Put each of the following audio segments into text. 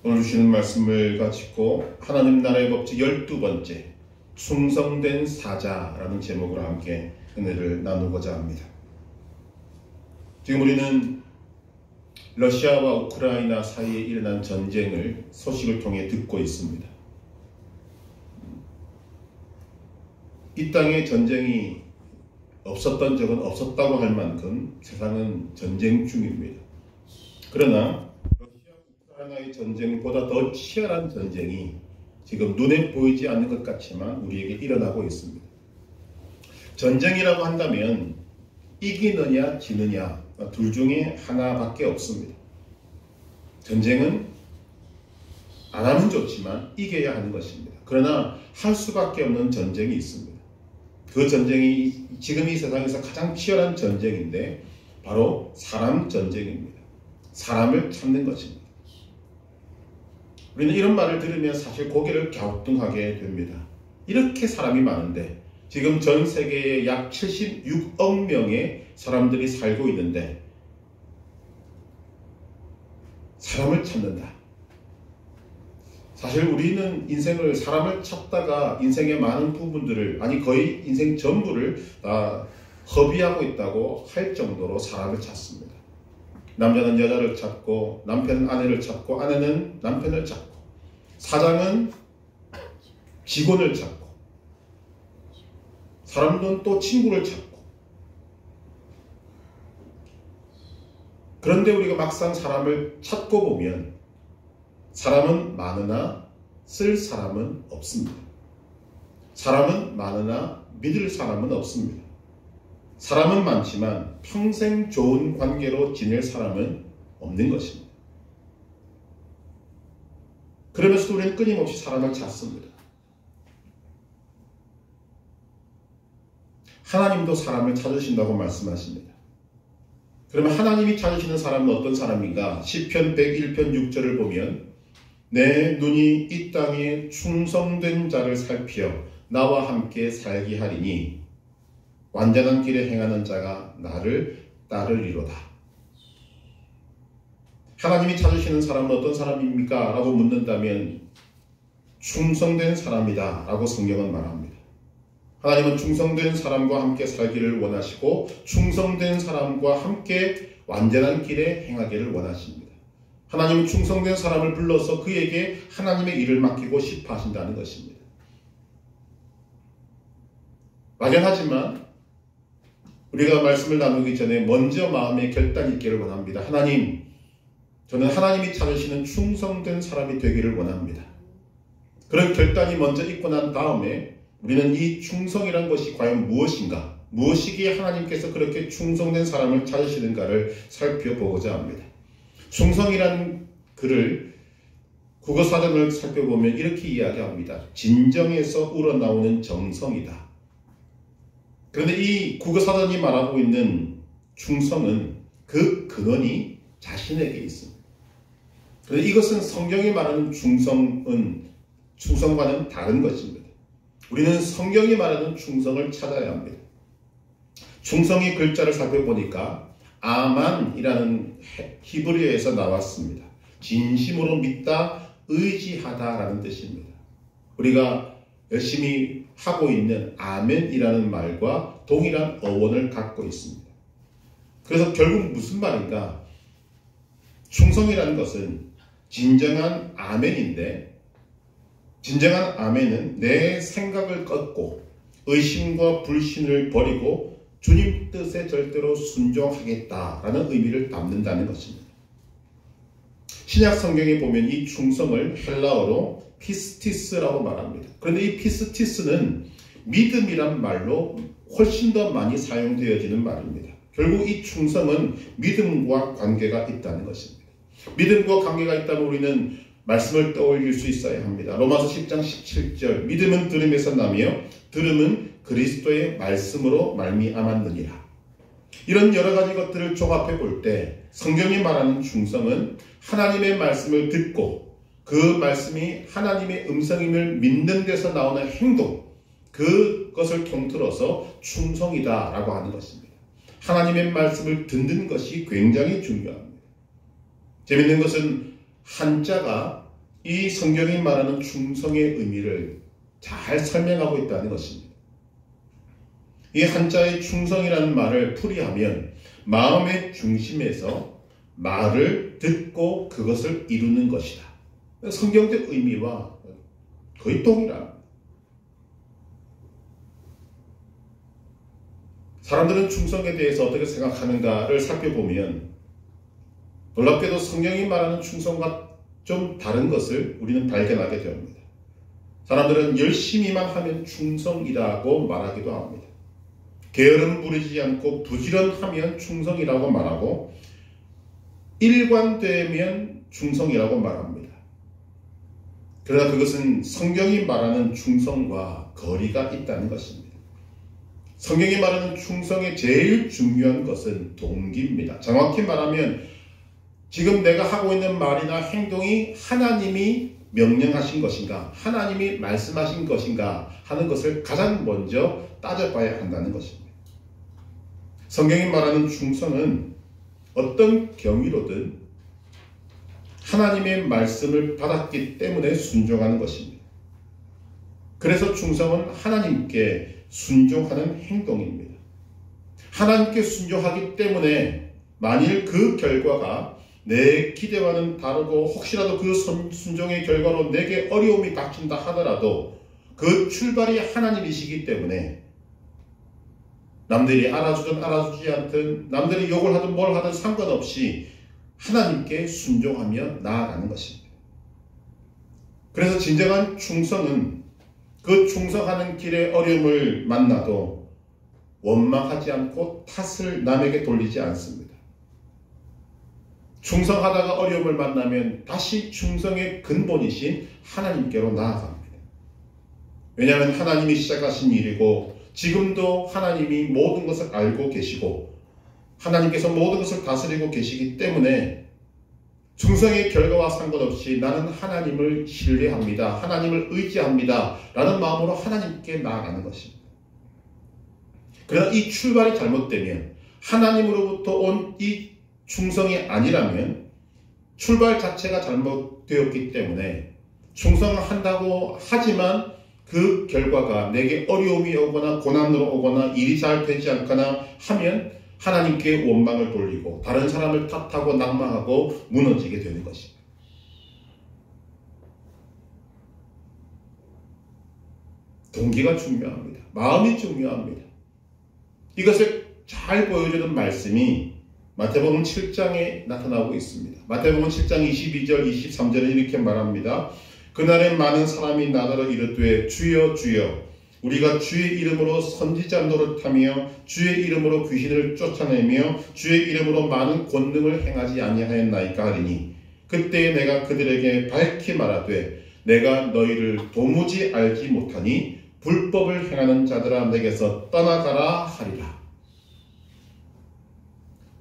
오늘 주시는 말씀을 가지고 하나님 나라의 법칙 12번째 충성된 사자라는 제목으로 함께 은혜를 나누고자 합니다. 지금 우리는 러시아와 우크라이나 사이에 일어난 전쟁을 소식을 통해 듣고 있습니다. 이 땅에 전쟁이 없었던 적은 없었다고 할 만큼 세상은 전쟁 중입니다. 그러나 우크라이나의 전쟁보다 더 치열한 전쟁이 지금 눈에 보이지 않는 것 같지만 우리에게 일어나고 있습니다. 전쟁이라고 한다면 이기느냐 지느냐 둘 중에 하나밖에 없습니다. 전쟁은 안 하면 좋지만 이겨야 하는 것입니다. 그러나 할 수밖에 없는 전쟁이 있습니다. 그 전쟁이 지금 이 세상에서 가장 치열한 전쟁인데 바로 사람 전쟁입니다. 사람을 찾는 것입니다. 우리는 이런 말을 들으면 사실 고개를 갸우뚱하게 됩니다. 이렇게 사람이 많은데 지금 전 세계에 약 76억 명의 사람들이 살고 있는데 사람을 찾는다. 사실 우리는 인생을 사람을 찾다가 인생의 많은 부분들을 거의 인생 전부를 다 허비하고 있다고 할 정도로 사람을 찾습니다. 남자는 여자를 찾고 남편은 아내를 찾고 아내는 남편을 찾고 사장은 직원을 찾고 사람들은 또 친구를 찾고 그런데 우리가 막상 사람을 찾고 보면 사람은 많으나 쓸 사람은 없습니다. 사람은 많으나 믿을 사람은 없습니다. 사람은 많지만 평생 좋은 관계로 지낼 사람은 없는 것입니다. 그러면서도 우리는 끊임없이 사람을 찾습니다. 하나님도 사람을 찾으신다고 말씀하십니다. 그러면 하나님이 찾으시는 사람은 어떤 사람인가? 시편 101편 6절을 보면 내 눈이 이 땅에 충성된 자를 살피어 나와 함께 살게 하리니 완전한 길에 행하는 자가 나를 따르리로다. 하나님이 찾으시는 사람은 어떤 사람입니까? 라고 묻는다면 충성된 사람이다 라고 성경은 말합니다. 하나님은 충성된 사람과 함께 살기를 원하시고 충성된 사람과 함께 완전한 길에 행하기를 원하십니다. 하나님은 충성된 사람을 불러서 그에게 하나님의 일을 맡기고 싶어 하신다는 것입니다. 막연하지만 우리가 말씀을 나누기 전에 먼저 마음에 결단이 있기를 원합니다. 하나님, 저는 하나님이 찾으시는 충성된 사람이 되기를 원합니다. 그런 결단이 먼저 있고 난 다음에 우리는 이 충성이란 것이 과연 무엇인가, 무엇이기에 하나님께서 그렇게 충성된 사람을 찾으시는가를 살펴보고자 합니다. 충성이라는 글을 국어사전을 살펴보면 이렇게 이야기합니다. 진정에서 우러나오는 정성이다. 그런데 이 국어사전이 말하고 있는 충성은 그 근원이 자신에게 있습니다. 그런데 이것은 성경이 말하는 충성과는 다른 것입니다. 우리는 성경이 말하는 충성을 찾아야 합니다. 충성의 글자를 살펴보니까 아만이라는 히브리어에서 나왔습니다. 진심으로 믿다, 의지하다라는 뜻입니다. 우리가 열심히 하고 있는 아멘이라는 말과 동일한 어원을 갖고 있습니다. 그래서 결국 무슨 말인가? 충성이라는 것은 진정한 아멘인데 진정한 아멘은 내 생각을 꺾고 의심과 불신을 버리고 주님 뜻에 절대로 순종하겠다라는 의미를 담는다는 것입니다. 신약 성경에 보면 이 충성을 헬라어로 피스티스라고 말합니다. 그런데 이 피스티스는 믿음이란 말로 훨씬 더 많이 사용되어지는 말입니다. 결국 이 충성은 믿음과 관계가 있다는 것입니다. 믿음과 관계가 있다면 우리는 말씀을 떠올릴 수 있어야 합니다. 로마서 10장 17절 믿음은 들음에서 나며 들음은 그리스도의 말씀으로 말미암았느니라. 이런 여러 가지 것들을 종합해 볼 때 성경이 말하는 충성은 하나님의 말씀을 듣고 그 말씀이 하나님의 음성임을 믿는 데서 나오는 행동, 그것을 통틀어서 충성이다라고 하는 것입니다. 하나님의 말씀을 듣는 것이 굉장히 중요합니다. 재밌는 것은 한자가 이 성경이 말하는 충성의 의미를 잘 설명하고 있다는 것입니다. 이 한자의 충성이라는 말을 풀이하면 마음의 중심에서 말을 듣고 그것을 이루는 것이다. 성경적 의미와 거의 동일합니다. 사람들은 충성에 대해서 어떻게 생각하는가를 살펴보면 놀랍게도 성경이 말하는 충성과 좀 다른 것을 우리는 발견하게 됩니다. 사람들은 열심히만 하면 충성이라고 말하기도 합니다. 게으름 부리지 않고 부지런하면 충성이라고 말하고 일관되면 충성이라고 말합니다. 그러나 그것은 성경이 말하는 충성과 거리가 있다는 것입니다. 성경이 말하는 충성의 제일 중요한 것은 동기입니다. 정확히 말하면 지금 내가 하고 있는 말이나 행동이 하나님이 명령하신 것인가, 하나님이 말씀하신 것인가 하는 것을 가장 먼저 따져봐야 한다는 것입니다. 성경이 말하는 충성은 어떤 경위로든 하나님의 말씀을 받았기 때문에 순종하는 것입니다. 그래서 충성은 하나님께 순종하는 행동입니다. 하나님께 순종하기 때문에 만일 그 결과가 내 기대와는 다르고 혹시라도 그 순종의 결과로 내게 어려움이 닥친다 하더라도 그 출발이 하나님이시기 때문에 남들이 알아주든 알아주지 않든 남들이 욕을 하든 뭘 하든 상관없이 하나님께 순종하며 나아가는 것입니다. 그래서 진정한 충성은 그 충성하는 길에 어려움을 만나도 원망하지 않고 탓을 남에게 돌리지 않습니다. 충성하다가 어려움을 만나면 다시 충성의 근본이신 하나님께로 나아갑니다. 왜냐하면 하나님이 시작하신 일이고 지금도 하나님이 모든 것을 알고 계시고 하나님께서 모든 것을 다스리고 계시기 때문에 충성의 결과와 상관없이 나는 하나님을 신뢰합니다. 하나님을 의지합니다. 라는 마음으로 하나님께 나아가는 것입니다. 그러나 이 출발이 잘못되면 하나님으로부터 온 이 충성이 아니라면 출발 자체가 잘못되었기 때문에 충성을 한다고 하지만 그 결과가 내게 어려움이 오거나 고난으로 오거나 일이 잘 되지 않거나 하면 하나님께 원망을 돌리고 다른 사람을 탓하고 낙망하고 무너지게 되는 것입니다. 동기가 중요합니다. 마음이 중요합니다. 이것을 잘 보여주는 말씀이 마태복음 7장에 나타나고 있습니다. 마태복음 7장 22절 23절에 이렇게 말합니다. 그날에 많은 사람이 나더러 이르되 주여 주여 우리가 주의 이름으로 선지자 노릇하며 주의 이름으로 귀신을 쫓아내며 주의 이름으로 많은 권능을 행하지 아니하였나이까 하리니 그때 내가 그들에게 밝히 말하되 내가 너희를 도무지 알지 못하니 불법을 행하는 자들아 내게서 떠나가라 하리라.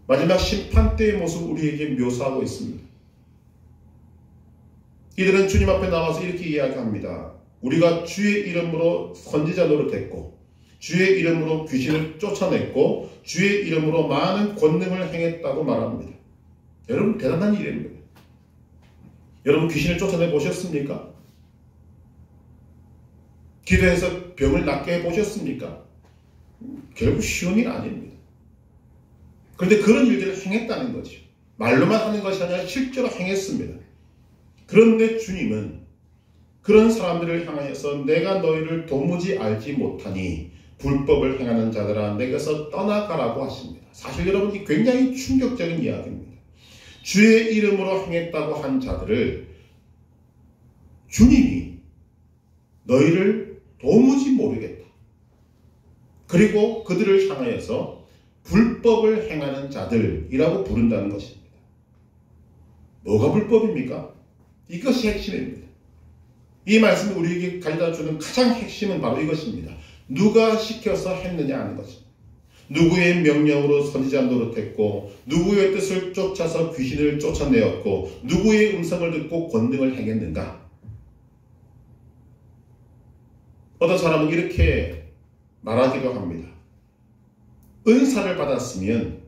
마지막 심판 때의 모습을 우리에게 묘사하고 있습니다. 이들은 주님 앞에 나와서 이렇게 이야기합니다. 우리가 주의 이름으로 선지자 노릇했고 주의 이름으로 귀신을 쫓아냈고 주의 이름으로 많은 권능을 행했다고 말합니다. 여러분 대단한 일입니다. 여러분 귀신을 쫓아내 보셨습니까? 기도해서 병을 낫게 해보셨습니까? 결국 쉬운 일 아닙니다. 그런데 그런 일들을 행했다는 거죠. 말로만 하는 것이 아니라 실제로 행했습니다. 그런데 주님은 그런 사람들을 향하여서 내가 너희를 도무지 알지 못하니 불법을 행하는 자들아 내게서 떠나가라고 하십니다. 사실 여러분 이 굉장히 충격적인 이야기입니다. 주의 이름으로 행했다고 한 자들을 주님이 너희를 도무지 모르겠다. 그리고 그들을 향하여서 불법을 행하는 자들이라고 부른다는 것입니다. 뭐가 불법입니까? 이것이 핵심입니다. 이 말씀이 우리에게 가져다주는 가장 핵심은 바로 이것입니다. 누가 시켜서 했느냐 하는 것입니다. 누구의 명령으로 선지자 노릇했고 누구의 뜻을 쫓아서 귀신을 쫓아내었고 누구의 음성을 듣고 권능을 행했는가. 어떤 사람은 이렇게 말하기도 합니다. 은사를 받았으면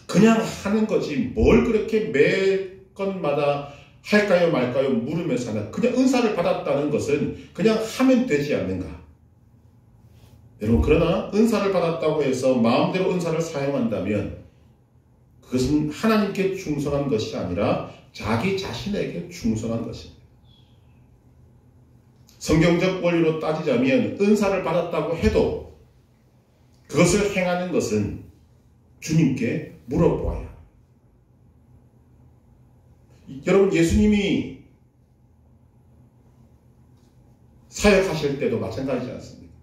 그냥 하는 거지 뭘 그렇게 매 건마다 할까요 말까요 물으면서 하나. 그냥 은사를 받았다는 것은 그냥 하면 되지 않는가. 여러분, 그러나 은사를 받았다고 해서 마음대로 은사를 사용한다면 그것은 하나님께 충성한 것이 아니라 자기 자신에게 충성한 것입니다. 성경적 원리로 따지자면 은사를 받았다고 해도 그것을 행하는 것은 주님께 물어보아야 합니다. 여러분, 예수님이 사역하실 때도 마찬가지지 않습니까?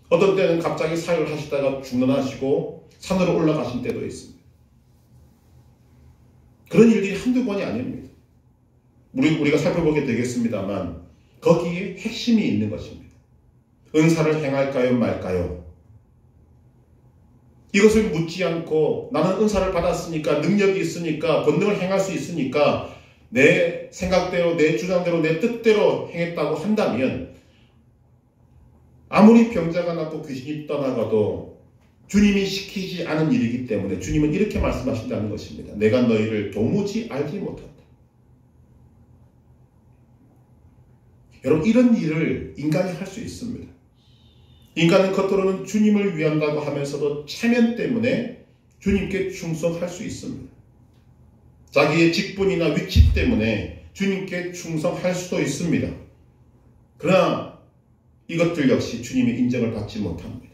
어떤 때는 갑자기 사역을 하시다가 중단하시고 산으로 올라가신 때도 있습니다. 그런 일들이 한두 번이 아닙니다. 우리가 살펴보게 되겠습니다만 거기에 핵심이 있는 것입니다. 은사를 행할까요 말까요? 이것을 묻지 않고 나는 은사를 받았으니까, 능력이 있으니까, 권능을 행할 수 있으니까 내 생각대로, 내 주장대로, 내 뜻대로 행했다고 한다면 아무리 병자가 낫고 귀신이 떠나가도 주님이 시키지 않은 일이기 때문에 주님은 이렇게 말씀하신다는 것입니다. 내가 너희를 도무지 알지 못한다. 여러분, 이런 일을 인간이 할 수 있습니다. 인간은 겉으로는 주님을 위한다고 하면서도 체면 때문에 주님께 충성할 수 있습니다. 자기의 직분이나 위치 때문에 주님께 충성할 수도 있습니다. 그러나 이것들 역시 주님의 인정을 받지 못합니다.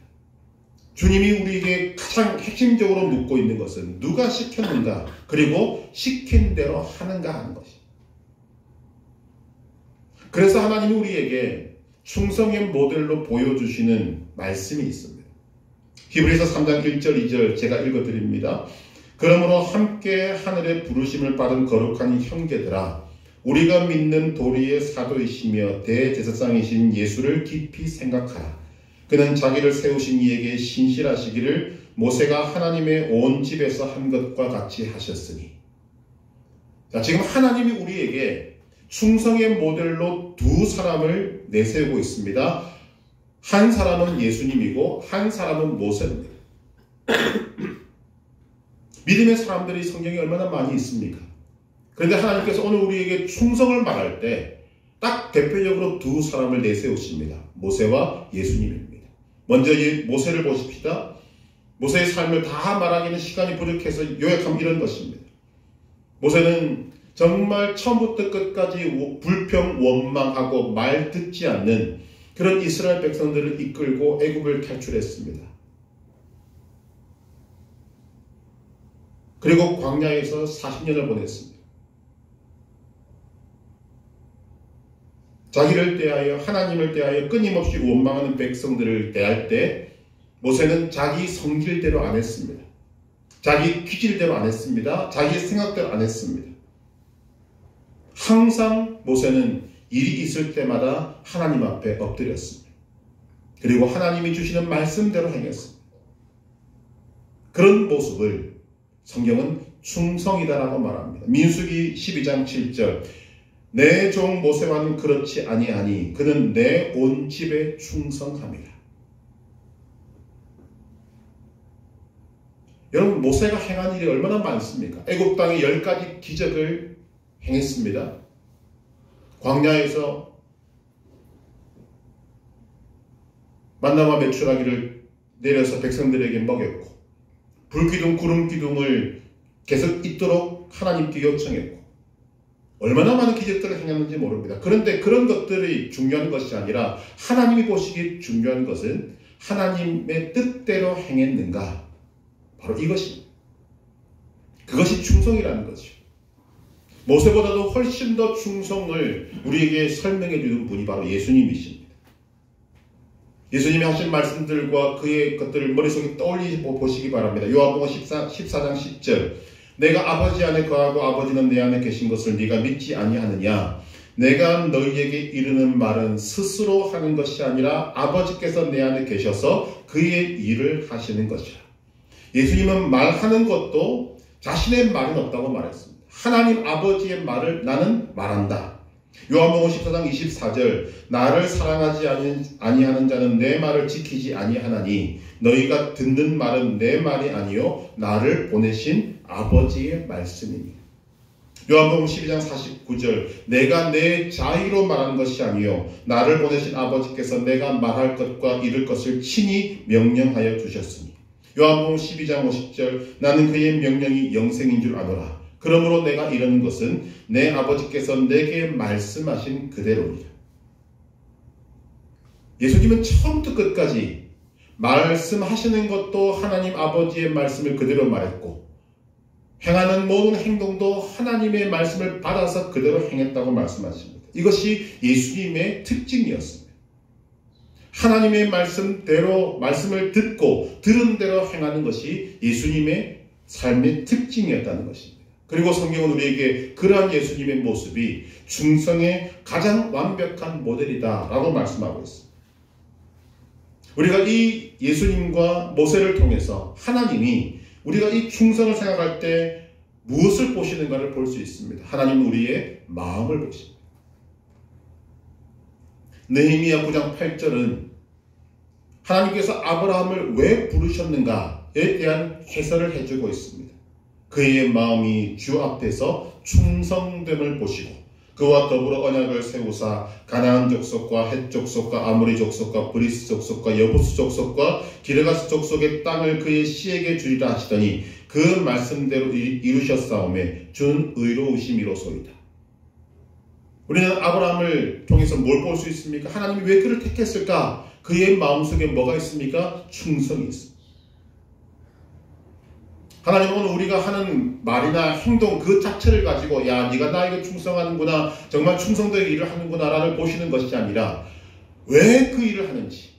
주님이 우리에게 가장 핵심적으로 묻고 있는 것은 누가 시켰는가, 그리고 시킨 대로 하는가 하는 것입니다. 그래서 하나님이 우리에게 충성의 모델로 보여주시는 말씀이 있습니다. 히브리서 3장 1절 2절 제가 읽어드립니다. 그러므로 함께 하늘의 부르심을 받은 거룩한 형제들아, 우리가 믿는 도리의 사도이시며 대제사장이신 예수를 깊이 생각하라. 그는 자기를 세우신 이에게 신실하시기를 모세가 하나님의 온 집에서 한 것과 같이 하셨으니. 자, 지금 하나님이 우리에게 충성의 모델로 두 사람을 내세우고 있습니다. 한 사람은 예수님이고 한 사람은 모세입니다. 믿음의 사람들이 성경에 얼마나 많이 있습니까? 그런데 하나님께서 오늘 우리에게 충성을 말할 때 딱 대표적으로 두 사람을 내세우십니다. 모세와 예수님입니다. 먼저 모세를 보십시다. 모세의 삶을 다 말하기는 시간이 부족해서 요약하면 이런 것입니다. 모세는 정말 처음부터 끝까지 불평, 원망하고 말 듣지 않는 그런 이스라엘 백성들을 이끌고 애굽을 탈출했습니다. 그리고 광야에서 40년을 보냈습니다. 자기를 대하여, 하나님을 대하여 끊임없이 원망하는 백성들을 대할 때 모세는 자기 성질대로 안 했습니다. 자기 기질대로 안 했습니다. 자기 생각대로 안 했습니다. 항상 모세는 일이 있을 때마다 하나님 앞에 엎드렸습니다. 그리고 하나님이 주시는 말씀대로 행했습니다. 그런 모습을 성경은 충성이다라고 말합니다. 민수기 12장 7절 내 종 모세와는 그렇지 아니하니 그는 내 온 집에 충성함이라. 여러분, 모세가 행한 일이 얼마나 많습니까? 애굽 땅에 10가지 기적을 행했습니다. 광야에서 만나와 메추라기를 내려서 백성들에게 먹였고, 불기둥 구름기둥을 계속 있도록 하나님께 요청했고, 얼마나 많은 기적들을 행했는지 모릅니다. 그런데 그런 것들이 중요한 것이 아니라 하나님이 보시기에 중요한 것은 하나님의 뜻대로 행했는가, 바로 이것입니다. 그것이 충성이라는 거죠. 모세보다도 훨씬 더 충성을 우리에게 설명해 주는 분이 바로 예수님이십니다. 예수님이 하신 말씀들과 그의 것들을 머릿속에 떠올리고 보시기 바랍니다. 요한복음 14장 10절 내가 아버지 안에 거하고 아버지는 내 안에 계신 것을 네가 믿지 아니하느냐. 내가 너희에게 이르는 말은 스스로 하는 것이 아니라 아버지께서 내 안에 계셔서 그의 일을 하시는 것이라. 예수님은 말하는 것도 자신의 말은 없다고 말했습니다. 하나님 아버지의 말을 나는 말한다. 요한복음 14장 24절 나를 사랑하지 아니하는 자는 내 말을 지키지 아니하나니 너희가 듣는 말은 내 말이 아니요 나를 보내신 아버지의 말씀이니. 요한복음 12장 49절 내가 내 자의로 말하는 것이 아니요 나를 보내신 아버지께서 내가 말할 것과 이룰 것을 친히 명령하여 주셨으니. 요한복음 12장 50절 나는 그의 명령이 영생인 줄 아노라. 그러므로 내가 이르는 것은 내 아버지께서 내게 말씀하신 그대로니라. 예수님은 처음부터 끝까지 말씀하시는 것도 하나님 아버지의 말씀을 그대로 말했고 행하는 모든 행동도 하나님의 말씀을 받아서 그대로 행했다고 말씀하십니다. 이것이 예수님의 특징이었습니다. 하나님의 말씀대로 말씀을 듣고 들은 대로 행하는 것이 예수님의 삶의 특징이었다는 것입니다. 그리고 성경은 우리에게 그러한 예수님의 모습이 충성의 가장 완벽한 모델이다라고 말씀하고 있습니다. 우리가 이 예수님과 모세를 통해서 하나님이 우리가 이 충성을 생각할 때 무엇을 보시는가를 볼 수 있습니다. 하나님은 우리의 마음을 보십니다. 느헤미야 9장 8절은 하나님께서 아브라함을 왜 부르셨는가에 대한 해설을 해주고 있습니다. 그의 마음이 주 앞에서 충성됨을 보시고 그와 더불어 언약을 세우사 가나안 족속과 헷 족속과 아모리 족속과 브리스 족속과 여부스 족속과 기르가스 족속의 땅을 그의 씨에게 주리라 하시더니 그 말씀대로 이루셨사오매 준 의로우심이로소이다. 우리는 아브라함을 통해서 뭘 볼 수 있습니까? 하나님이 왜 그를 택했을까? 그의 마음속에 뭐가 있습니까? 충성이 있습니다. 하나님은 우리가 하는 말이나 행동 그 자체를 가지고 야 네가 나에게 충성하는구나 정말 충성되게 일을 하는구나 라를 보시는 것이 아니라 왜 그 일을 하는지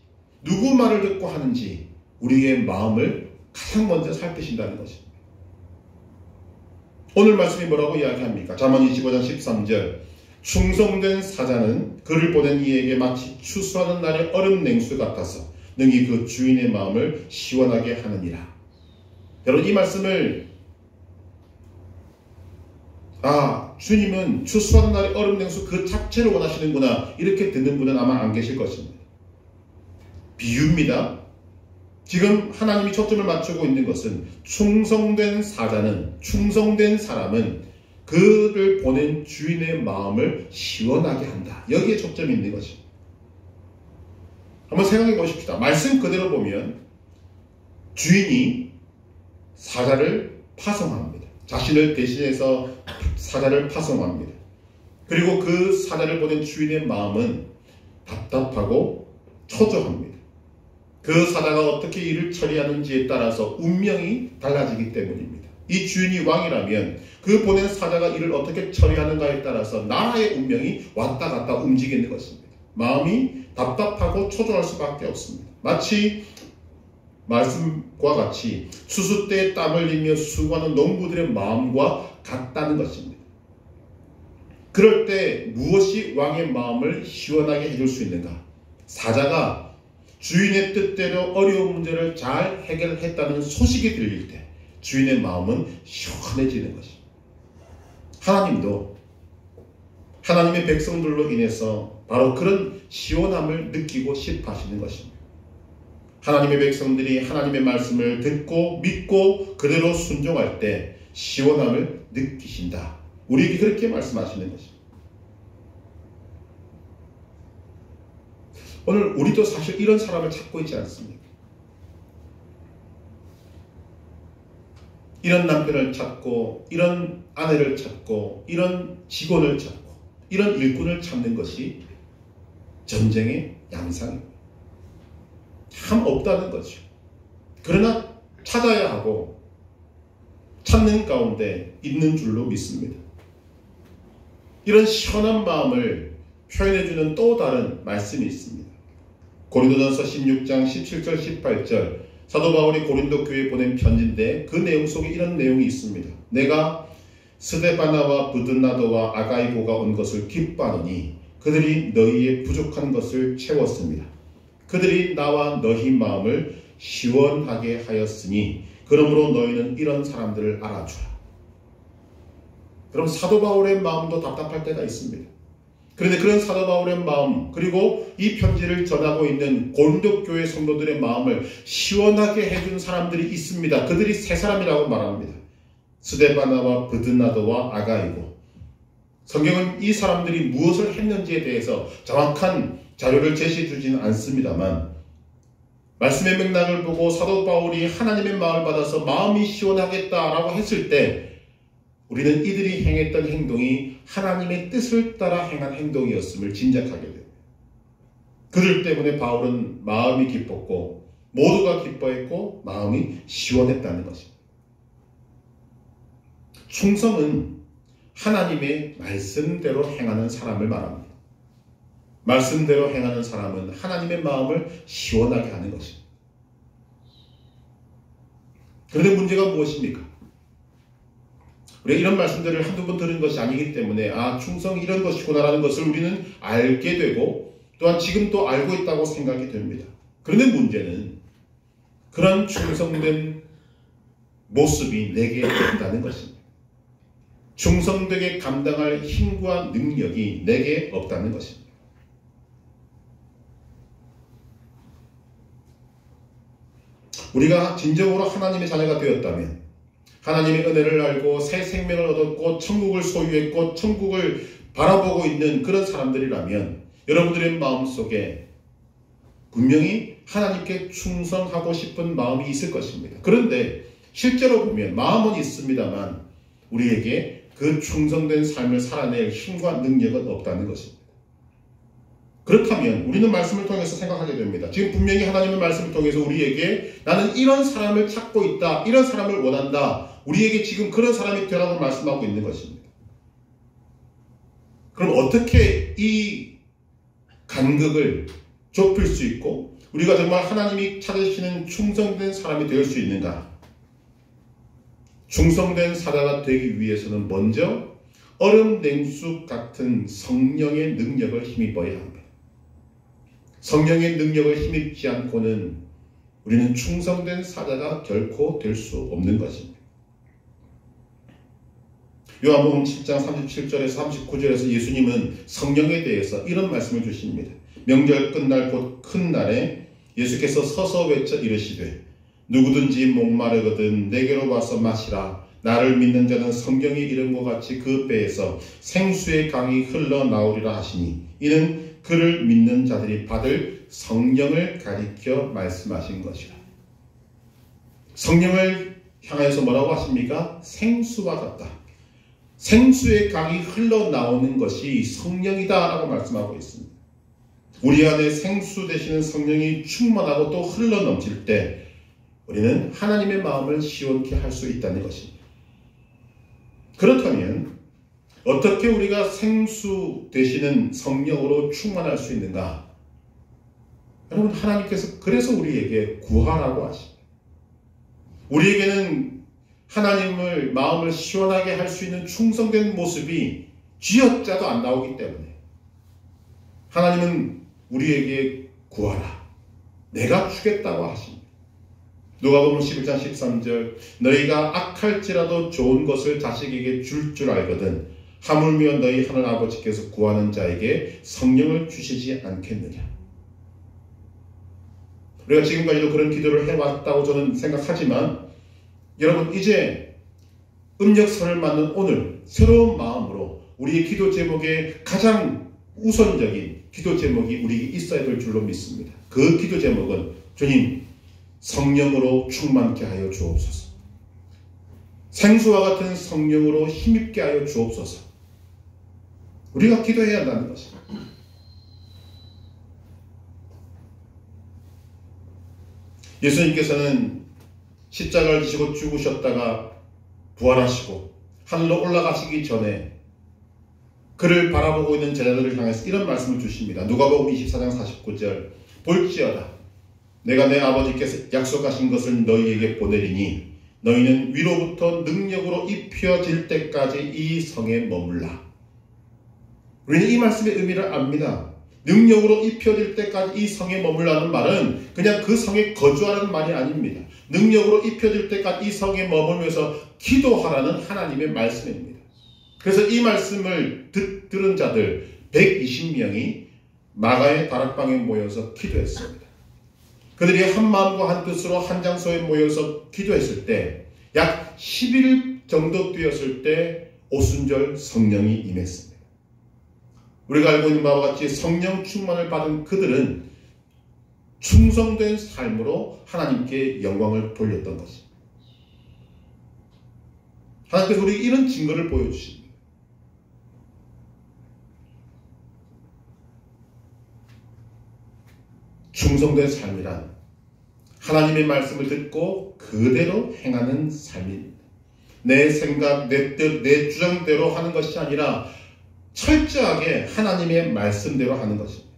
누구 말을 듣고 하는지 우리의 마음을 가장 먼저 살피신다는 것입니다. 오늘 말씀이 뭐라고 이야기합니까? 잠언 25장 13절 충성된 사자는 그를 보낸 이에게 마치 추수하는 날의 얼음 냉수 같아서 능히 그 주인의 마음을 시원하게 하느니라. 여러분 이 말씀을 주님은 추수하는 날의 얼음 냉수 그 자체를 원하시는구나 이렇게 듣는 분은 아마 안 계실 것입니다. 비유입니다. 지금 하나님이 초점을 맞추고 있는 것은 충성된 사자는 충성된 사람은 그를 보낸 주인의 마음을 시원하게 한다. 여기에 초점이 있는 것입니다. 한번 생각해 보십시다. 말씀 그대로 보면 주인이 사자를 파송합니다. 자신을 대신해서 사자를 파송합니다. 그리고 그 사자를 보낸 주인의 마음은 답답하고 초조합니다. 그 사자가 어떻게 일을 처리하는지에 따라서 운명이 달라지기 때문입니다. 이 주인이 왕이라면 그 보낸 사자가 일을 어떻게 처리하는가에 따라서 나라의 운명이 왔다 갔다 움직이는 것입니다. 마음이 답답하고 초조할 수밖에 없습니다. 마치 말씀과 같이 추수 때에 땀을 흘리며 수고하는 농부들의 마음과 같다는 것입니다. 그럴 때 무엇이 왕의 마음을 시원하게 해줄 수 있는가? 사자가 주인의 뜻대로 어려운 문제를 잘 해결했다는 소식이 들릴 때 주인의 마음은 시원해지는 것입니다. 하나님도 하나님의 백성들로 인해서 바로 그런 시원함을 느끼고 싶어 하시는 것입니다. 하나님의 백성들이 하나님의 말씀을 듣고 믿고 그대로 순종할 때 시원함을 느끼신다. 우리에게 그렇게 말씀하시는 것입니다. 오늘 우리도 사실 이런 사람을 찾고 있지 않습니까? 이런 남편을 찾고 이런 아내를 찾고 이런 직원을 찾고 이런 일꾼을 찾는 것이 전쟁의 양상입니다. 참 없다는 거죠. 그러나 찾아야 하고 찾는 가운데 있는 줄로 믿습니다. 이런 시원한 마음을 표현해주는 또 다른 말씀이 있습니다. 고린도전서 16장 17절 18절 사도 바울이 고린도 교회에 보낸 편지인데 그 내용 속에 이런 내용이 있습니다. 내가 스데바나와 브드나도와 아가이고가 온 것을 기뻐하노니 그들이 너희의 부족한 것을 채웠습니다. 그들이 나와 너희 마음을 시원하게 하였으니 그러므로 너희는 이런 사람들을 알아주라. 여러분 사도 바울의 마음도 답답할 때가 있습니다. 그런데 그런 사도 바울의 마음 그리고 이 편지를 전하고 있는 고린도 교회 성도들의 마음을 시원하게 해준 사람들이 있습니다. 그들이 세 사람이라고 말합니다. 스데바나와 브드나도와 아가이고 성경은 이 사람들이 무엇을 했는지에 대해서 정확한 자료를 제시해 주지는 않습니다만 말씀의 맥락을 보고 사도 바울이 하나님의 마음을 받아서 마음이 시원하겠다라고 했을 때 우리는 이들이 행했던 행동이 하나님의 뜻을 따라 행한 행동이었음을 짐작하게 됩니다. 그들 때문에 바울은 마음이 기뻤고 모두가 기뻐했고 마음이 시원했다는 것입니다. 충성은 하나님의 말씀대로 행하는 사람을 말합니다. 말씀대로 행하는 사람은 하나님의 마음을 시원하게 하는 것입니다. 그런데 문제가 무엇입니까? 우리가 이런 말씀들을 한두 번 들은 것이 아니기 때문에 충성이 이런 것이구나라는 것을 우리는 알게 되고 또한 지금도 알고 있다고 생각이 됩니다. 그런데 문제는 그런 충성된 모습이 내게 없다는 것입니다. 충성되게 감당할 힘과 능력이 내게 없다는 것입니다. 우리가 진정으로 하나님의 자녀가 되었다면 하나님의 은혜를 알고 새 생명을 얻었고 천국을 소유했고 천국을 바라보고 있는 그런 사람들이라면 여러분들의 마음속에 분명히 하나님께 충성하고 싶은 마음이 있을 것입니다. 그런데 실제로 보면 마음은 있습니다만 우리에게 그 충성된 삶을 살아낼 힘과 능력은 없다는 것입니다. 그렇다면 우리는 말씀을 통해서 생각하게 됩니다. 지금 분명히 하나님의 말씀을 통해서 우리에게 나는 이런 사람을 찾고 있다. 이런 사람을 원한다. 우리에게 지금 그런 사람이 되라고 말씀하고 있는 것입니다. 그럼 어떻게 이 간극을 좁힐 수 있고 우리가 정말 하나님이 찾으시는 충성된 사람이 될 수 있는가? 충성된 사자가 되기 위해서는 먼저 얼음 냉수 같은 성령의 능력을 힘입어야 합니다. 성령의 능력을 힘입지 않고는 우리는 충성된 사자가 결코 될 수 없는 것입니다. 요한복음 7장 37절에서 39절에서 예수님은 성령에 대해서 이런 말씀을 주십니다. 명절 끝날 곧 큰 날에 예수께서 서서 외쳐 이르시되 누구든지 목마르거든 내게로 와서 마시라. 나를 믿는 자는 성경의 이름과 같이 그 배에서 생수의 강이 흘러나오리라 하시니 이는 그를 믿는 자들이 받을 성령을 가리켜 말씀하신 것이라. 성령을 향해서 뭐라고 하십니까? 생수와 같다. 생수의 강이 흘러나오는 것이 성령이다 라고 말씀하고 있습니다. 우리 안에 생수 되시는 성령이 충만하고 또 흘러넘칠 때 우리는 하나님의 마음을 시원케 할 수 있다는 것입니다. 그렇다면 어떻게 우리가 생수 되시는 성령으로 충만할 수 있는가? 여러분, 하나님께서 그래서 우리에게 구하라고 하십니다. 우리에게는 하나님을 마음을 시원하게 할 수 있는 충성된 모습이 쥐어짜도 안 나오기 때문에 하나님은 우리에게 구하라. 내가 주겠다고 하십니다. 누가복음 11장 13절 너희가 악할지라도 좋은 것을 자식에게 줄 알거든 하물며 너희 하늘 아버지께서 구하는 자에게 성령을 주시지 않겠느냐. 우리가 지금까지도 그런 기도를 해왔다고 저는 생각하지만 여러분, 이제 음력설을 맞는 오늘 새로운 마음으로 우리의 기도 제목에 가장 우선적인 기도 제목이 우리에게 있어야 될 줄로 믿습니다. 그 기도 제목은 주님, 성령으로 충만케 하여 주옵소서. 생수와 같은 성령으로 힘입게 하여 주옵소서. 우리가 기도해야 한다는 것입니다. 예수님께서는 십자가를 지시고 죽으셨다가 부활하시고 하늘로 올라가시기 전에 그를 바라보고 있는 제자들을 향해서 이런 말씀을 주십니다. 누가복음 24장 49절 볼지어다 내가 내 아버지께서 약속하신 것을 너희에게 보내리니 너희는 위로부터 능력으로 입혀질 때까지 이 성에 머물라. 우리는 이 말씀의 의미를 압니다. 능력으로 입혀질 때까지 이 성에 머물라는 말은 그냥 그 성에 거주하라는 말이 아닙니다. 능력으로 입혀질 때까지 이 성에 머물면서 기도하라는 하나님의 말씀입니다. 그래서 이 말씀을 들은 자들 120명이 마가의 다락방에 모여서 기도했습니다. 그들이 한 마음과 한 뜻으로 한 장소에 모여서 기도했을 때 약 10일 정도 되었을 때 오순절 성령이 임했습니다. 우리가 알고 있는 바와 같이 성령 충만을 받은 그들은 충성된 삶으로 하나님께 영광을 돌렸던 것입니다. 하나님께서 우리에게 이런 증거를 보여주십니다. 충성된 삶이란 하나님의 말씀을 듣고 그대로 행하는 삶입니다. 내 생각, 내 뜻, 내 주장대로 하는 것이 아니라 철저하게 하나님의 말씀대로 하는 것입니다.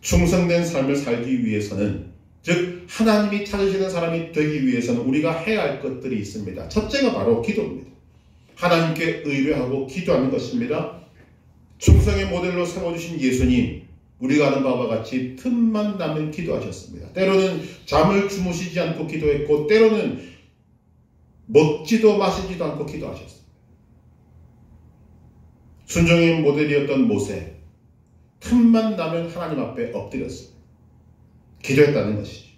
충성된 삶을 살기 위해서는, 즉 하나님이 찾으시는 사람이 되기 위해서는 우리가 해야 할 것들이 있습니다. 첫째가 바로 기도입니다. 하나님께 의뢰하고 기도하는 것입니다. 충성의 모델로 세워주신 예수님, 우리가 아는 바와 같이 틈만 나면 기도하셨습니다. 때로는 잠을 주무시지 않고 기도했고 때로는 먹지도 마시지도 않고 기도하셨습니다. 순종의 모델이었던 모세, 틈만 나면 하나님 앞에 엎드렸습니다. 기도했다는 것이죠.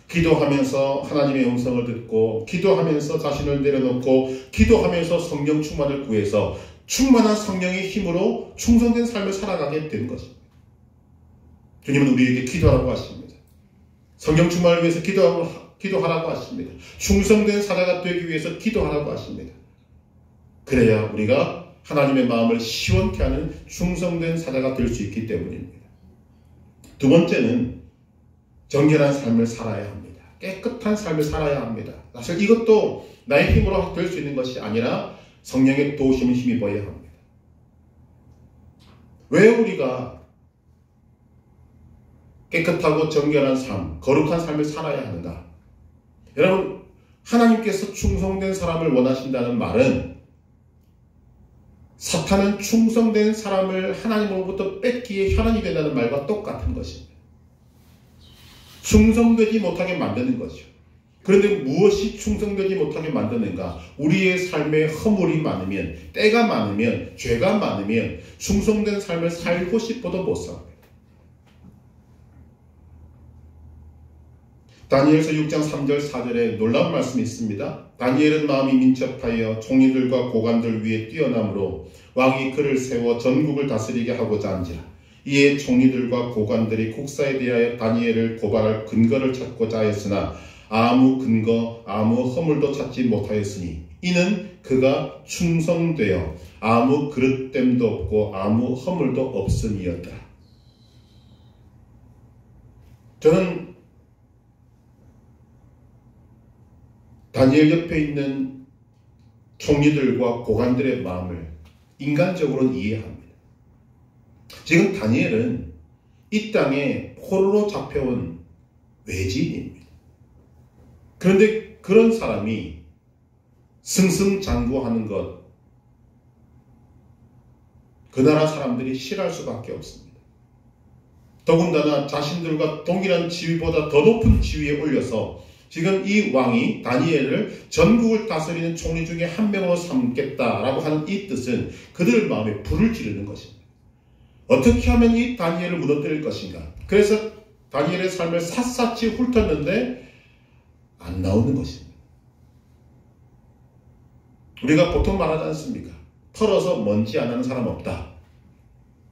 기도하면서 하나님의 음성을 듣고, 기도하면서 자신을 내려놓고, 기도하면서 성령 충만을 구해서 충만한 성령의 힘으로 충성된 삶을 살아가게 된 것입니다. 주님은 우리에게 기도하라고 하십니다. 성령 충만을 위해서 기도하라고 하십니다. 충성된 사자가 되기 위해서 기도하라고 하십니다. 그래야 우리가 하나님의 마음을 시원케 하는 충성된 사자가 될 수 있기 때문입니다. 두 번째는 정결한 삶을 살아야 합니다. 깨끗한 삶을 살아야 합니다. 사실 이것도 나의 힘으로 될 수 있는 것이 아니라 성령의 도우심을 힘입어야 합니다. 왜 우리가 깨끗하고 정결한 삶, 거룩한 삶을 살아야 하는가? 여러분, 하나님께서 충성된 사람을 원하신다는 말은 사탄은 충성된 사람을 하나님으로부터 뺏기에 혈안이 된다는 말과 똑같은 것입니다. 충성되지 못하게 만드는 것이죠. 그런데 무엇이 충성되지 못하게 만드는가? 우리의 삶에 허물이 많으면, 때가 많으면, 죄가 많으면 충성된 삶을 살고 싶어도 못 삽니다. 다니엘서 6장 3절 4절에 놀라운 말씀이 있습니다. 다니엘은 마음이 민첩하여 총리들과 고관들 위에 뛰어남으로 왕이 그를 세워 전국을 다스리게 하고자 한지라. 이에 총리들과 고관들이 국사에 대하여 다니엘을 고발할 근거를 찾고자 하였으나 아무 근거, 아무 허물도 찾지 못하였으니 이는 그가 충성되어 아무 그릇됨도 없고 아무 허물도 없음이었더라. 저는 다니엘 옆에 있는 총리들과 고관들의 마음을 인간적으로는 이해합니다. 지금 다니엘은 이 땅에 포로로 잡혀온 외지인입니다. 그런데 그런 사람이 승승장구하는 것, 그 나라 사람들이 싫어할 수밖에 없습니다. 더군다나 자신들과 동일한 지위보다 더 높은 지위에 올려서 지금 이 왕이 다니엘을 전국을 다스리는 총리 중에 한 명으로 삼겠다라고 하는 이 뜻은 그들 마음에 불을 지르는 것입니다. 어떻게 하면 이 다니엘을 무너뜨릴 것인가? 그래서 다니엘의 삶을 샅샅이 훑었는데 안 나오는 것입니다. 우리가 보통 말하지 않습니까? 털어서 먼지 안 하는 사람 없다.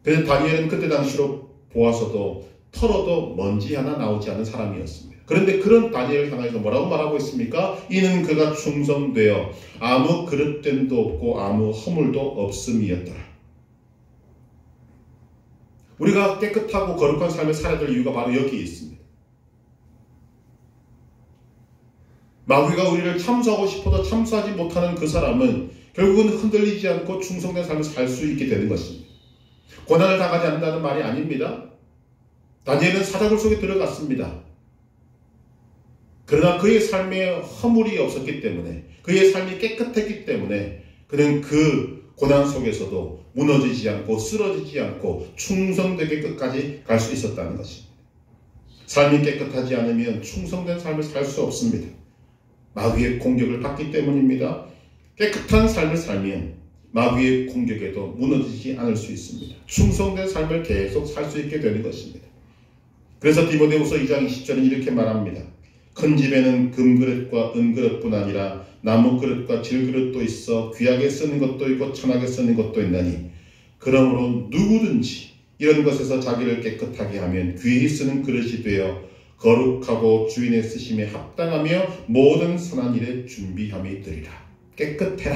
그래서 다니엘은 그때 당시로 보아서도 털어도 먼지 하나 나오지 않은 사람이었습니다. 그런데 그런 다니엘을 향해서 뭐라고 말하고 있습니까? 이는 그가 충성되어 아무 그릇됨도 없고 아무 허물도 없음이었더라. 우리가 깨끗하고 거룩한 삶을 살아야 될 이유가 바로 여기에 있습니다. 마귀가 우리를 참수하고 싶어도 참수하지 못하는 그 사람은 결국은 흔들리지 않고 충성된 삶을 살 수 있게 되는 것입니다. 고난을 당하지 않는다는 말이 아닙니다. 다니엘은 사자굴 속에 들어갔습니다. 그러나 그의 삶에 허물이 없었기 때문에, 그의 삶이 깨끗했기 때문에 그는 그 고난 속에서도 무너지지 않고 쓰러지지 않고 충성되게 끝까지 갈 수 있었다는 것입니다. 삶이 깨끗하지 않으면 충성된 삶을 살 수 없습니다. 마귀의 공격을 받기 때문입니다. 깨끗한 삶을 살면 마귀의 공격에도 무너지지 않을 수 있습니다. 충성된 삶을 계속 살 수 있게 되는 것입니다. 그래서 디모데후서 2장 20절은 이렇게 말합니다. 큰 집에는 금그릇과 은그릇뿐 아니라 나무그릇과 질그릇도 있어 귀하게 쓰는 것도 있고 천하게 쓰는 것도 있나니 그러므로 누구든지 이런 것에서 자기를 깨끗하게 하면 귀히 쓰는 그릇이 되어 거룩하고 주인의 쓰심에 합당하며 모든 선한 일에 준비함이 되리라. 깨끗해라,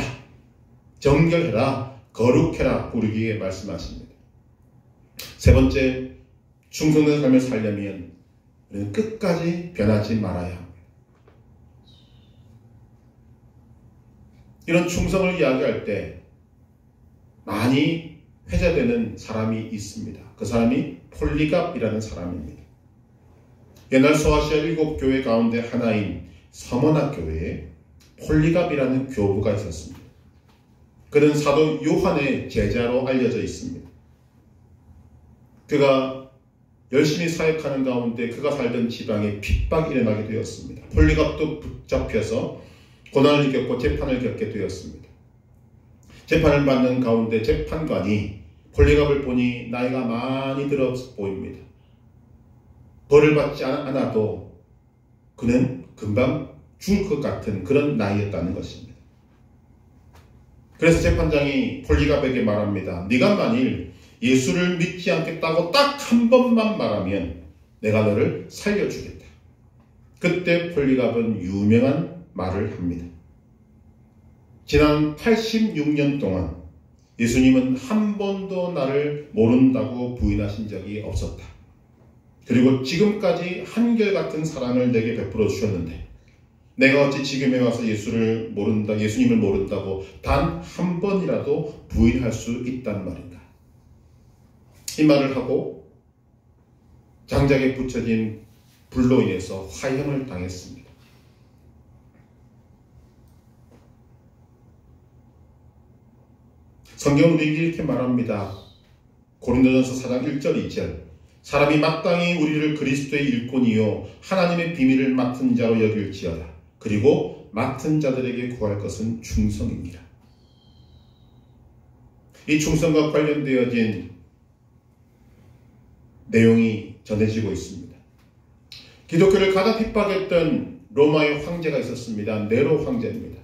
정결해라, 거룩해라 우리에게 말씀하십니다. 세 번째, 충성된 삶을 살려면 우리는 끝까지 변하지 말아야 합니다. 이런 충성을 이야기할 때 많이 회자되는 사람이 있습니다. 그 사람이 폴리갑이라는 사람입니다. 옛날 소아시아 7교회 가운데 하나인 서머나 교회에 폴리갑이라는 교부가 있었습니다. 그는 사도 요한의 제자로 알려져 있습니다. 그가 열심히 사역하는 가운데 그가 살던 지방에 핍박이 일어나게 되었습니다. 폴리갑도 붙잡혀서 고난을 겪고 재판을 겪게 되었습니다. 재판을 받는 가운데 재판관이 폴리갑을 보니 나이가 많이 들어 보입니다. 벌을 받지 않아도 그는 금방 죽을 것 같은 그런 나이였다는 것입니다. 그래서 재판장이 폴리갑에게 말합니다. 네가 만일 예수를 믿지 않겠다고 딱 한 번만 말하면 내가 너를 살려주겠다. 그때 폴리갑은 유명한 말을 합니다. 지난 86년 동안 예수님은 한 번도 나를 모른다고 부인하신 적이 없었다. 그리고 지금까지 한결같은 사랑을 내게 베풀어 주셨는데 내가 어찌 지금에 와서 예수님을 모른다고 단 한 번이라도 부인할 수 있단 말인가. 이 말을 하고 장작에 붙여진 불로 인해서 화형을 당했습니다. 성경은 우리에게 이렇게 말합니다. 고린도전서 4장 1절 2절 사람이 마땅히 우리를 그리스도의 일꾼이요 하나님의 비밀을 맡은 자로 여길지어다. 그리고 맡은 자들에게 구할 것은 충성입니다. 이 충성과 관련되어진 내용이 전해지고 있습니다. 기독교를 가장 핍박했던 로마의 황제가 있었습니다. 네로 황제입니다.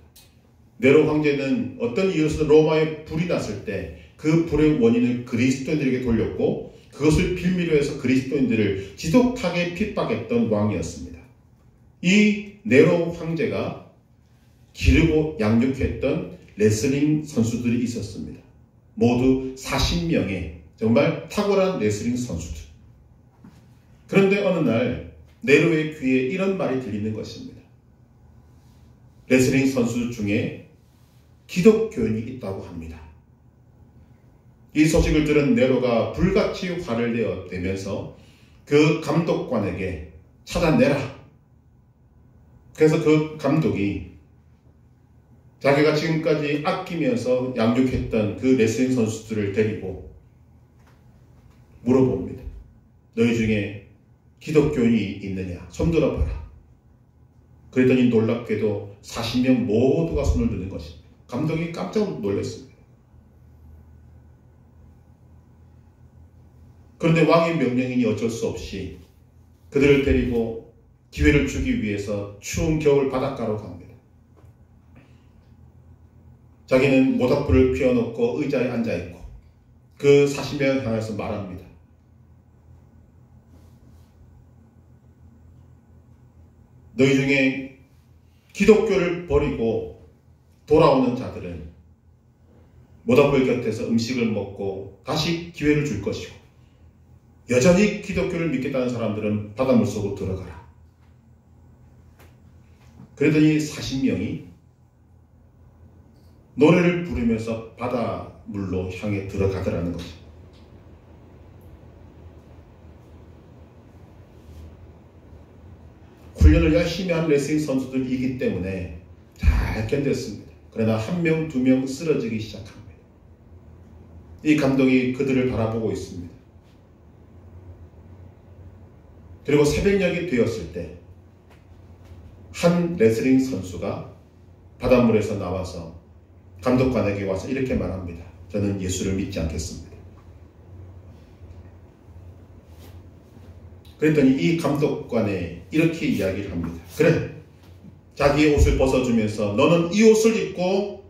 네로 황제는 어떤 이유에서 로마에 불이 났을 때 그 불의 원인을 그리스도인들에게 돌렸고 그것을 빌미로 해서 그리스도인들을 지독하게 핍박했던 왕이었습니다. 이 네로 황제가 기르고 양육했던 레슬링 선수들이 있었습니다. 모두 40명의 정말 탁월한 레슬링 선수들. 그런데 어느 날 네로의 귀에 이런 말이 들리는 것입니다. 레슬링 선수 중에 기독교인이 있다고 합니다. 이 소식을 들은 네로가 불같이 화를 내면서 그 감독관에게 찾아내라. 그래서 그 감독이 자기가 지금까지 아끼면서 양육했던 그 레슬링 선수들을 데리고 물어봅니다. 너희 중에 기독교인이 있느냐? 손 들어봐라. 그랬더니 놀랍게도 40명 모두가 손을 드는 것입니다. 감독이 깜짝 놀랐습니다. 그런데 왕의 명령이니 어쩔 수 없이 그들을 데리고 기회를 주기 위해서 추운 겨울 바닷가로 갑니다. 자기는 모닥불을 피워놓고 의자에 앉아있고 그 40명을 향해서 말합니다. 너희 중에 기독교를 버리고 돌아오는 자들은 모닥불 곁에서 음식을 먹고 다시 기회를 줄 것이고 여전히 기독교를 믿겠다는 사람들은 바닷물 속으로 들어가라. 그러더니 40명이 노래를 부르면서 바닷물로 향해 들어가더라는 것입니다. 훈련을 열심히 한 레슬링 선수들이기 때문에 잘 견뎠습니다. 그러나 한 명, 두 명 쓰러지기 시작합니다. 이 감독이 그들을 바라보고 있습니다. 그리고 새벽녘이 되었을 때 한 레슬링 선수가 바닷물에서 나와서 감독관에게 와서 이렇게 말합니다. 저는 예수를 믿지 않겠습니다. 그랬더니 이 감독관에 이렇게 이야기를 합니다. 그래, 자기의 옷을 벗어주면서 너는 이 옷을 입고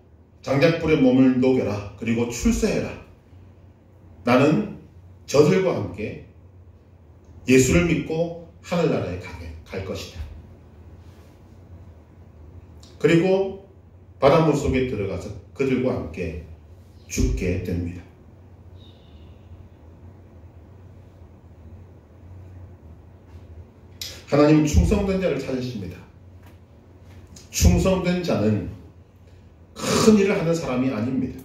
장작불에 몸을 녹여라. 그리고 출세해라. 나는 저들과 함께 예수를 믿고 하늘나라에 갈 것이다. 그리고 바닷물 속에 들어가서 그들과 함께 죽게 됩니다. 하나님은 충성된 자를 찾으십니다. 충성된 자는 큰 일을 하는 사람이 아닙니다.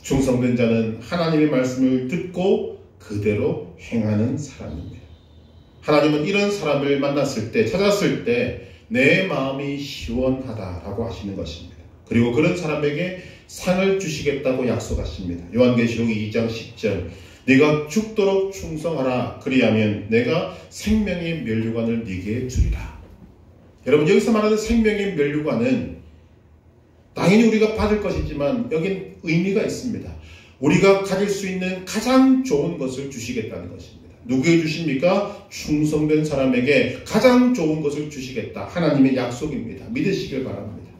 충성된 자는 하나님의 말씀을 듣고 그대로 행하는 사람입니다. 하나님은 이런 사람을 만났을 때, 찾았을 때 내 마음이 시원하다라고 하시는 것입니다. 그리고 그런 사람에게 상을 주시겠다고 약속하십니다. 요한계시록 2장 10절 네가 죽도록 충성하라. 그리하면 내가 생명의 면류관을 네게 주리라. 여러분, 여기서 말하는 생명의 면류관은 당연히 우리가 받을 것이지만 여긴 의미가 있습니다. 우리가 가질 수 있는 가장 좋은 것을 주시겠다는 것입니다. 누구에게 주십니까? 충성된 사람에게 가장 좋은 것을 주시겠다. 하나님의 약속입니다. 믿으시길 바랍니다.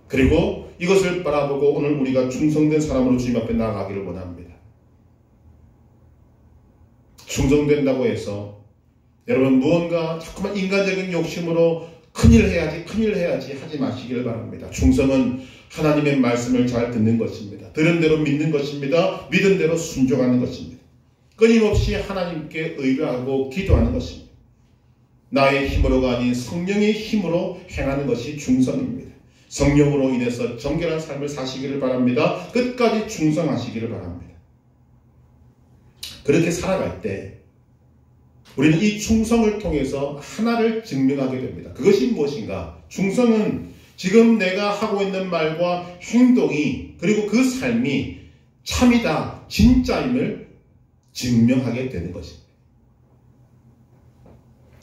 그리고 이것을 바라보고 오늘 우리가 충성된 사람으로 주님 앞에 나아가기를 원합니다. 충성된다고 해서 여러분 무언가 자꾸만 인간적인 욕심으로 큰일 해야지 하지 마시길 바랍니다. 충성은 하나님의 말씀을 잘 듣는 것입니다. 들은 대로 믿는 것입니다. 믿은 대로 순종하는 것입니다. 끊임없이 하나님께 의뢰하고 기도하는 것입니다. 나의 힘으로가 아닌 성령의 힘으로 행하는 것이 충성입니다. 성령으로 인해서 정결한 삶을 사시기를 바랍니다. 끝까지 충성하시기를 바랍니다. 그렇게 살아갈 때 우리는 이 충성을 통해서 하나를 증명하게 됩니다. 그것이 무엇인가? 충성은 지금 내가 하고 있는 말과 행동이 그리고 그 삶이 참이다, 진짜임을 증명하게 되는 것입니다.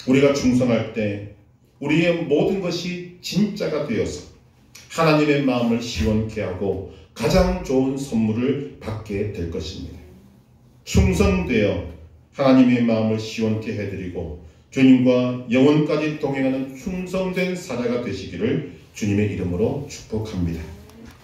우리가 충성할 때 우리의 모든 것이 진짜가 되어서 하나님의 마음을 시원케 하고 가장 좋은 선물을 받게 될 것입니다. 충성되어 하나님의 마음을 시원케 해드리고 주님과 영원까지 동행하는 충성된 사자가 되시기를 주님의 이름으로 축복합니다.